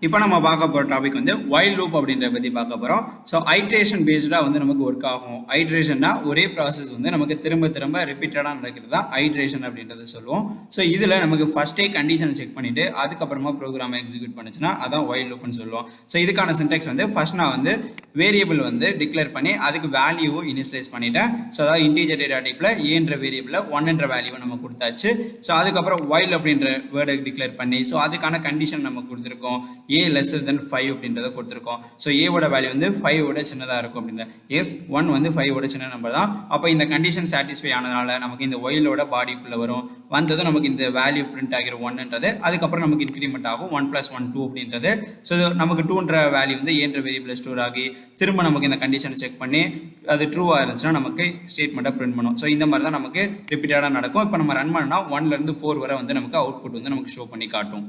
இப்போ நம்ம பார்க்க போகிற டாபிக் வந்து வைல் லூப் அப்படின்றத பற்றி பார்க்க போகிறோம். ஸோ ஐட்ரேஷன் பேஸ்டாக வந்து நமக்கு ஒர்க் ஆகும். ஐட்ரேஷன்னா ஒரே ப்ராசஸ் வந்து நமக்கு திரும்ப திரும்ப ரிப்பீட்டடாக நடக்கிறது தான் ஐட்ரேஷன் அப்படின்றத சொல்லுவோம். ஸோ இதில் நமக்கு ஃபஸ்ட்டே கண்டிஷனை செக் பண்ணிவிட்டு அதுக்கப்புறமா ப்ரோக்ராமை எக்ஸிக்யூட் பண்ணுச்சுன்னா அதான் வைல் லூப்னு சொல்லுவோம். ஸோ இதுக்கான சின்டெக்ஸ் வந்து ஃபஸ்ட் நான் வந்து வேரியபிள் வந்து டிக்ளேர் பண்ணி அதுக்கு வேல்யூவும் இனிஷியலைஸ் பண்ணிட்டேன். ஸோ அதாவது இன்டீஜர் டேட்டா டைப்பில் ஏன்ற வேரியபிளில் 1 என்ற வேல்யூவை நம்ம கொடுத்தாச்சு. ஸோ அதுக்கப்புறம் வைல் அப்படின்ற வேர்டை டிக்ளேர் பண்ணி ஸோ அதுக்கான கண்டிஷன் நம்ம கொடுத்துருக்கோம். a lesser than 5 அப்படின்றத கொடுத்துருக்கோம். ஸோ ஏவோட வேல்யூ வந்து 5 சின்னதாக இருக்கும் அப்படின்ற எஸ் 1 வந்து 5 சின்ன நம்பர் தான். அப்போ இந்த கண்டிஷன் சாட்டிஸ்ஃபை ஆனதுனால நமக்கு இந்த ஒயிலோட பாடிக்குள்ளே வரும். வந்ததும் நமக்கு இந்த வேல்யூ பிரிண்ட் ஆகிரும் 1ன்றது. அதுக்கப்புறம் நமக்கு இன்க்ரிமெண்ட் ஆகும் 1 + 1 2 அப்படின்றது. ஸோ நமக்கு 2ன்ற வேல்யூ வந்து ஏன்ற வேரியபிள் ஸ்டோர் ஆகி திரும்ப நமக்கு இந்த கண்டிஷனை செக் பண்ணி அது ட்ரூவாக இருந்துச்சுன்னா நமக்கு ஸ்டேட்மெண்ட்டை பிரிண்ட் பண்ணும். ஸோ இந்த மாதிரி தான் நமக்கு ரிப்பீட்டடாக நடக்கும். இப்போ நம்ம ரன் பண்ணால் 1லேருந்து 4 வரை வந்து நமக்கு அவுட்புட் வந்து நமக்கு ஷோ பண்ணி காட்டும்.